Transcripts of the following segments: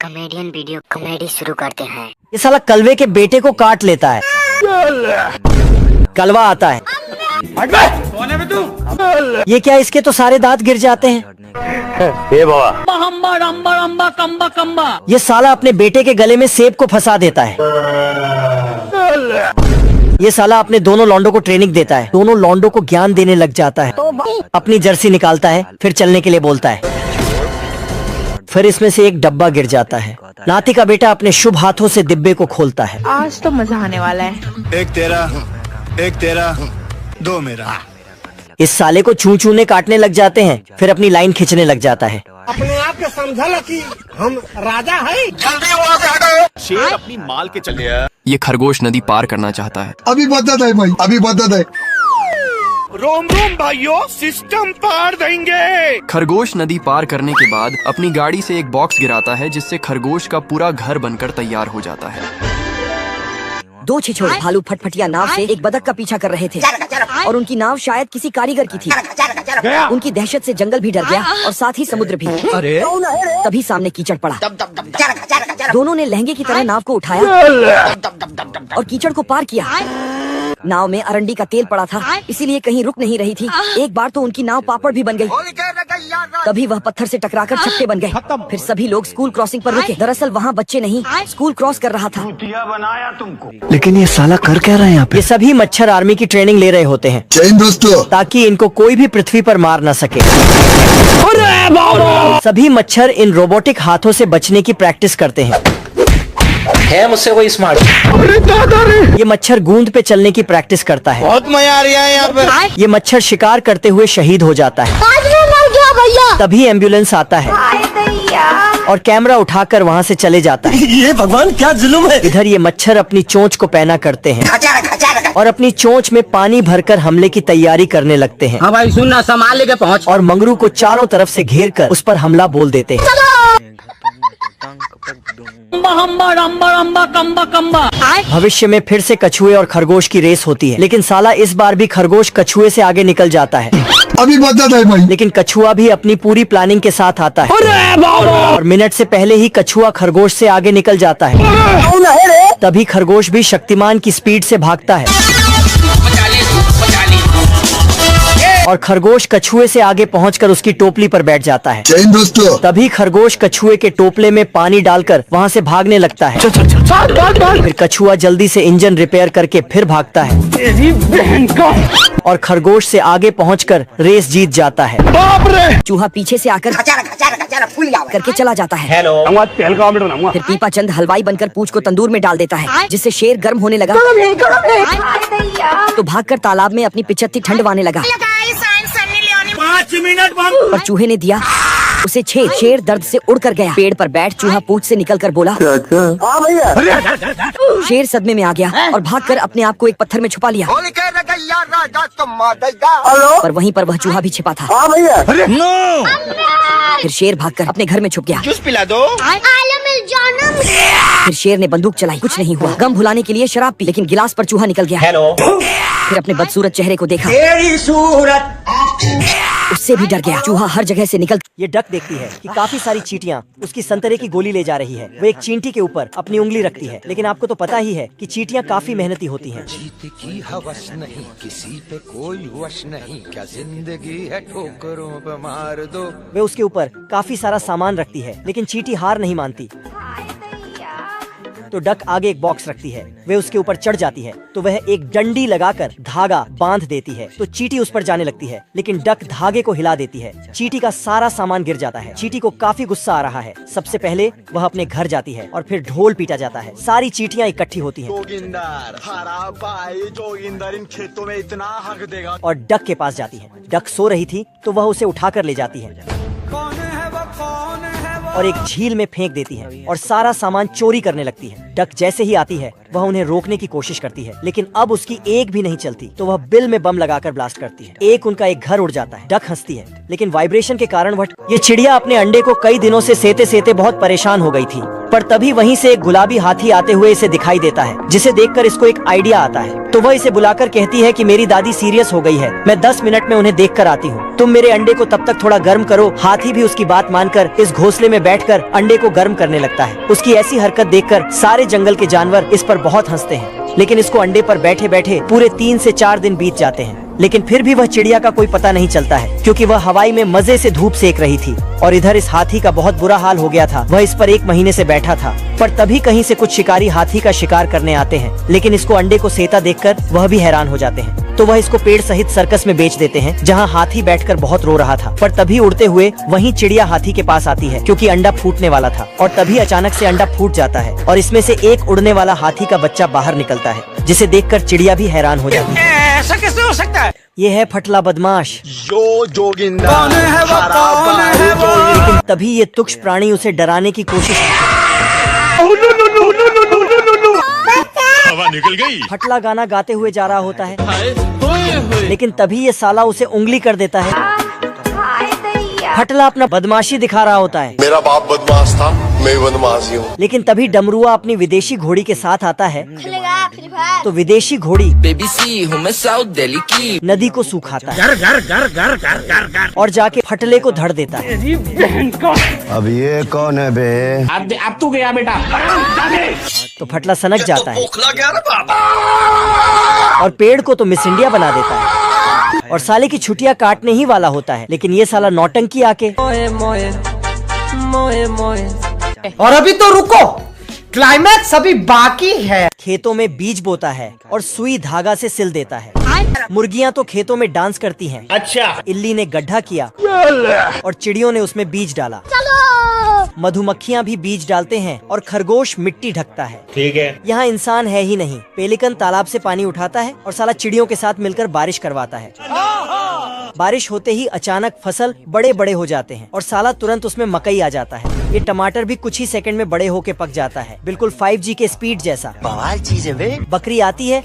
Comedian video comedy शुरू करते हैं। ये साला कलवे के बेटे को काट लेता है। कलवा आता है। कौन है बे तू? ये क्या, इसके तो सारे दांत गिर जाते हैं। ए बाबा हम्बा रम्बा रम्बा कम्बा कम्बा। ये साला अपने बेटे के गले में सेब को फंसा देता है। ये साला अपने दोनों लौंडों को ट्रेनिंग देता है। दोनों लौंडों को ज्ञान देने लग जाता है। अपनी जर्सी निकालता है, फिर चलने के लिए बोलता है। फिर इसमें से एक डब्बा गिर जाता है। नाती का बेटा अपने शुभ हाथों से डिब्बे को खोलता है। आज तो मजा आने वाला है। एक तेरा दो मेरा। इस साले को चू चूने काटने लग जाते हैं, फिर अपनी लाइन खींचने लग जाता है। अपने आप के समझल कि हम राजा है। जल्दी वहाँ से हटो। शेर अपनी माल के चले। ये खरगोश नदी पार करना चाहता है। अभी बदत है भाई, अभी बदत है। रोम रोम भाइयों, सिस्टम पार देंगे। खरगोश नदी पार करने के बाद अपनी गाड़ी से एक बॉक्स गिराता है, जिससे खरगोश का पूरा घर बनकर तैयार हो जाता है। दो छिछोरे भालू फटफटिया नाव से एक बतख का पीछा कर रहे थे और उनकी नाव शायद किसी कारीगर की थी। उनकी दहशत से जंगल भी डर गया और साथ ही समुद्र भी। अरे तभी सामने कीचड़ पड़ा। दोनों ने लहंगे की तरह नाव को उठाया और कीचड़ को पार किया। नाव में अरंडी का तेल पड़ा था, इसीलिए कहीं रुक नहीं रही थी। एक बार तो उनकी नाव पापड़ भी बन गई। तभी वह पत्थर से टकराकर चक्के बन गए। फिर सभी लोग स्कूल क्रॉसिंग पर रुके। दरअसल वहाँ बच्चे नहीं, स्कूल क्रॉस कर रहा था। बनाया तुमको। लेकिन ये साला कर क्या रहा है यहाँ पे? ये सभी मच्छर आर्मी की ट्रेनिंग ले रहे होते हैं जय हिंद दोस्तों। ताकि इनको कोई भी पृथ्वी पर मार न सके। सभी मच्छर इन रोबोटिक हाथों से बचने की प्रैक्टिस करते हैं। है मुझसे कोई स्मार्ट? ये मच्छर गूंद पे चलने की प्रैक्टिस करता है। बहुत मजा आ रहा है यहाँ पे। ये मच्छर शिकार करते हुए शहीद हो जाता है। तभी एम्बुलेंस आता है और कैमरा उठाकर वहाँ से चले जाता है। ये भगवान क्या जुल्म है। इधर ये मच्छर अपनी चोंच को पैना करते हैं और अपनी चोंच में पानी भरकर हमले की तैयारी करने लगते हैं। हाँ भाई सुनना, संभाल लेके पहुँच। और मंगरू को चारों तरफ से घेर कर उस पर हमला बोल देते हैं। हम्बा रम्बा रम्बा कम्बा कम्बा। भविष्य में फिर से कछुए और खरगोश की रेस होती है, लेकिन साला इस बार भी खरगोश कछुए से आगे निकल जाता है। अभी बदत है भाई। लेकिन कछुआ भी अपनी पूरी प्लानिंग के साथ आता है और मिनट से पहले ही कछुआ खरगोश से आगे निकल जाता है। तभी खरगोश भी शक्तिमान की स्पीड से भागता है और खरगोश कछुए से आगे पहुंचकर उसकी टोपली पर बैठ जाता है। जय हिंद दोस्तों। तभी खरगोश कछुए के टोपले में पानी डालकर वहां से भागने लगता है। फिर कछुआ जल्दी से इंजन रिपेयर करके फिर भागता है और खरगोश से आगे पहुंचकर रेस जीत जाता है। चूहा पीछे से आकर करके चला जाता है। हेलो फिर पीपा चंद हलवाई बनकर पूंछ को तंदूर में डाल देता है, जिससे शेर गर्म होने लगा तो भागकर तालाब में अपनी पिचत्ती ठंडवाने लगा। 5 मिनट पर चूहे ने दिया उसे छेद। शेर दर्द से उड़कर गया। पेड़ पर बैठ चूहा पूंछ से निकलकर बोला। शेर सदमे में आ गया और भागकर अपने आप को एक पत्थर में छुपा लिया। पर वहीं पर वह चूहा भी छिपा था। फिर शेर भागकर अपने घर में छुप गया। जूस पिला दो। फिर शेर ने बंदूक चलाई, कुछ नहीं हुआ। गम भुलाने के लिए शराब पी, लेकिन गिलास पर चूहा निकल गया। हेलो फिर अपने बदसूरत चेहरे को देखा, उससे भी डर गया। चूहा हर जगह से निकल। ये डक देखती है कि काफी सारी चींटियां उसकी संतरे की गोली ले जा रही है। वो एक चींटी के ऊपर अपनी उंगली रखती है, लेकिन आपको तो पता ही है कि चींटियां काफी मेहनती होती हैं। जीत की हवस नहीं, किसी पे कोई वश नहीं, क्या जिंदगी है ठोकरों पे मार दो। वे उसके ऊपर काफी सारा सामान रखती है, लेकिन चींटी हार नहीं मानती। तो डक आगे एक बॉक्स रखती है। वे उसके ऊपर चढ़ जाती है तो वह एक डंडी लगाकर धागा बांध देती है। तो चींटी उस पर जाने लगती है, लेकिन डक धागे को हिला देती है। चींटी का सारा सामान गिर जाता है। चींटी को काफी गुस्सा आ रहा है। सबसे पहले वह अपने घर जाती है और फिर ढोल पीटा जाता है। सारी चींटियां इकट्ठी होती हैं जोगिंदर इन खेतों में इतना हक देगा। और डक के पास जाती है। डक सो रही थी तो वह उसे उठाकर ले जाती है और एक झील में फेंक देती है और सारा सामान चोरी करने लगती है। डक जैसे ही आती है वह उन्हें रोकने की कोशिश करती है, लेकिन अब उसकी एक भी नहीं चलती। तो वह बिल में बम लगाकर ब्लास्ट करती है। उनका एक घर उड़ जाता है। डक हंसती है, लेकिन वाइब्रेशन के कारण ये चिड़िया अपने अंडे को कई दिनों से सेते सेते बहुत परेशान हो गई थी। पर तभी वहीं से एक गुलाबी हाथी आते हुए इसे दिखाई देता है, जिसे देखकर इसको एक आइडिया आता है। तो वह इसे बुलाकर कहती है कि मेरी दादी सीरियस हो गई है, मैं 10 मिनट में उन्हें देख कर आती हूँ, तुम मेरे अंडे को तब तक थोड़ा गर्म करो। हाथी भी उसकी बात मानकर इस घोंसले में बैठकर अंडे को गर्म करने लगता है। उसकी ऐसी हरकत देखकर सारे जंगल के जानवर इस पर बहुत हंसते हैं, लेकिन इसको अंडे पर बैठे बैठे पूरे 3 से 4 दिन बीत जाते हैं। लेकिन फिर भी वह चिड़िया का कोई पता नहीं चलता है, क्योंकि वह हवाई में मजे से धूप सेक रही थी। और इधर इस हाथी का बहुत बुरा हाल हो गया था, वह इस पर 1 महीने से बैठा था। पर तभी कहीं से कुछ शिकारी हाथी का शिकार करने आते हैं, लेकिन इसको अंडे को सेता देखकर वह भी हैरान हो जाते हैं। तो वह इसको पेड़ सहित सर्कस में बेच देते हैं, जहाँ हाथी बैठकर बहुत रो रहा था। पर तभी उड़ते हुए वहीं चिड़िया हाथी के पास आती है, क्योंकि अंडा फूटने वाला था। और तभी अचानक से अंडा फूट जाता है और इसमें से एक उड़ने वाला हाथी का बच्चा बाहर निकलता है, जिसे देखकर चिड़िया भी हैरान हो जाती है। ऐसा कैसे हो सकता है? ये है फटला बदमाश। यो जोगिंदर कौन है वो, कौन है वो? लेकिन तभी ये तुक्ष प्राणी उसे डराने की कोशिश हवा निकल गई। फटला गाना गाते हुए जा रहा होता है, लेकिन तभी ये साला उसे उंगली कर देता है। फटला अपना बदमाशी दिखा रहा होता है। मेरा बाप बदमाश था, मैं बदमाश हूँ। लेकिन तभी डमरुआ अपनी विदेशी घोड़ी के साथ आता है, तो विदेशी घोड़ी बेबी सी हूँ मैं साउथ दिल्ली की। नदी को सुखाता है घर घर घर घर घर घर घर। और जाके फटले को धड़ देता है। अब ये कौन है बे? अब तू गया बेटा। तो फटला सनक जाता है और पेड़ को तो मिस इंडिया बना देता है और साले की छुट्टियां काटने ही वाला होता है। लेकिन ये साला नौटंकी आके और अभी तो रुको, क्लाइमैक्स अभी बाकी है। खेतों में बीज बोता है और सुई धागा से सिल देता है। मुर्गियां तो खेतों में डांस करती हैं। अच्छा, इल्ली ने गड्ढा किया और चिड़ियों ने उसमें बीज डाला। मधुमक्खियां भी बीज डालते हैं और खरगोश मिट्टी ढकता है। ठीक है। यहाँ इंसान है ही नहीं। पेलिकन तालाब से पानी उठाता है और साला चिड़ियों के साथ मिलकर बारिश करवाता है। बारिश होते ही अचानक फसल बड़े बड़े हो जाते हैं और साला तुरंत उसमें मकई आ जाता है। ये टमाटर भी कुछ ही सेकंड में बड़े होके पक जाता है, बिल्कुल 5G के स्पीड जैसा। बवाल चीज है बे। बकरी आती है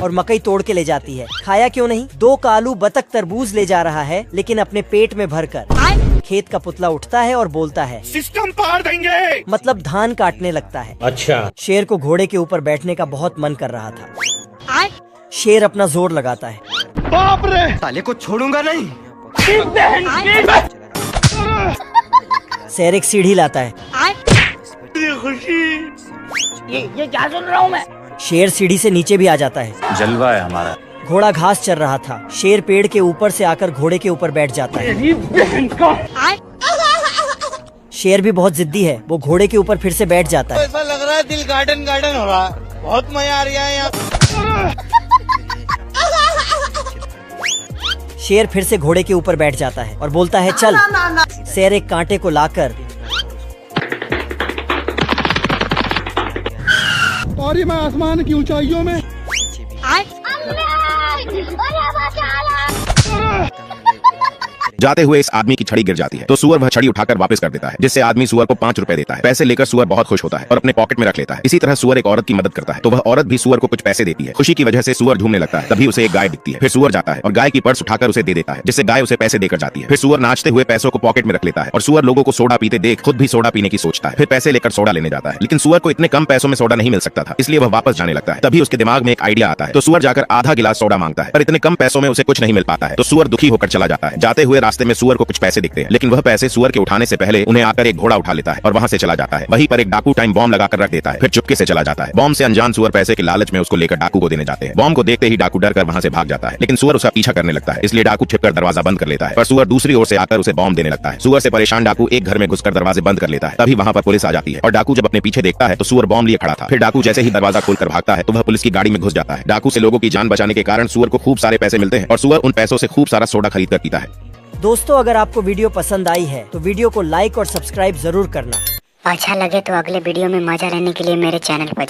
और मकई तोड़ के ले जाती है। खाया क्यों नहीं? 2 कालू बतख तरबूज ले जा रहा है, लेकिन अपने पेट में भरकर। खेत का पुतला उठता है और बोलता है सिस्टम पार देंगे। मतलब धान काटने लगता है। अच्छा। शेर को घोड़े के ऊपर बैठने का बहुत मन कर रहा था। शेर अपना जोर लगाता है। बाप रे, साले को छोड़ूंगा नहीं। शेर एक सीढ़ी लाता है। ये क्या सुन रहा हूँ मैं? शेर सीढ़ी से नीचे भी आ जाता है। जलवा है हमारा। घोड़ा घास चर रहा था। शेर पेड़ के ऊपर से आकर घोड़े के ऊपर बैठ जाता है। शेर भी बहुत जिद्दी है, वो घोड़े के ऊपर फिर से बैठ जाता है। ऐसा लग रहा है दिल गार्डन गार्डन हो रहा है, बहुत मजा आ रहा है यहाँ। शेर फिर से घोड़े के ऊपर बैठ जाता है और बोलता है चल। शेर एक कांटे को लाकर और मैं आसमान की ऊंचाइयों में जाते हुए इस आदमी की छड़ी गिर जाती है, तो सुअर वह छड़ी उठाकर वापस कर देता है, जिससे आदमी सुअर को 5 रुपए देता है। पैसे लेकर सुअर बहुत खुश होता है और अपने पॉकेट में रख लेता है। इसी तरह सुअर एक औरत की मदद करता है, तो वह औरत भी सुअर को कुछ पैसे देती है। खुशी की वजह से सुअर झूमने लगता है। तभी उसे एक गाय दिखती है। फिर सुअर जाता है और गाय की पर्स उठाकर उसे दे देता है, जिससे गाय उसे पैसे देकर जाती है। फिर सुअर नाचते हुए पैसों को पॉकेट में रख लेता है और सुअर लोगों को सोडा पीते देख खुद भी सोडा पीने की सोचता है। फिर पैसे लेकर सोडा लेने जाता है, लेकिन सुअर को इतने कम पैसों में सोडा नहीं मिल सकता था, इसलिए वह वापस जाने लगता है। तभी उसके दिमाग में एक आइडिया आता है, तो सुअर जाकर आधा गिलास सोडा मांगता है, पर इतने कम पैसों में उसे कुछ नहीं मिल पाता है। तो सुअर दुखी होकर चला जाता है। जाते हुए रास्ते में सुअर को कुछ पैसे दिखते हैं, लेकिन वह पैसे सुअर के उठाने से पहले उन्हें आकर एक घोड़ा उठा लेता है और वहां से चला जाता है। वहीं पर एक डाकू टाइम बॉम्ब लगाकर रख देता है, फिर चुपके से चला जाता है। बॉम्ब से अनजान सुअर पैसे के लालच में उसको लेकर डाकू को देने जाते हैं। बॉम्ब को देखते ही डाकू डर कर वहां से भाग जाता है, लेकिन सुअर उसका पीछा करने लगता है, इसलिए डाकू छिपकर दरवाजा बंद कर लेता है। पर सुअर दूसरी ओर से आकर उसे बॉम्ब देने लगता है। सुअर से परेशान डाकू एक घर में घुसकर दरवाजे बंद कर लेता है। तभी वहां पर पुलिस आ जाती है और डाकू जब अपने पीछे देखता है तो सुअर बॉम्ब लिए खड़ा था। फिर डाकू जैसे ही दरवाजा खोलकर भागता है तो वह पुलिस की गाड़ी में घुस जाता है। डाकू से लोगों की जान बचाने के कारण सुअर को खूब सारे पैसे मिलते हैं और सुअर उन पैसों से खूब सारा सोडा खरीद कर पीता है। दोस्तों, अगर आपको वीडियो पसंद आई है तो वीडियो को लाइक और सब्सक्राइब जरूर करना। अच्छा लगे तो अगले वीडियो में मजा लेने के लिए मेरे चैनल पर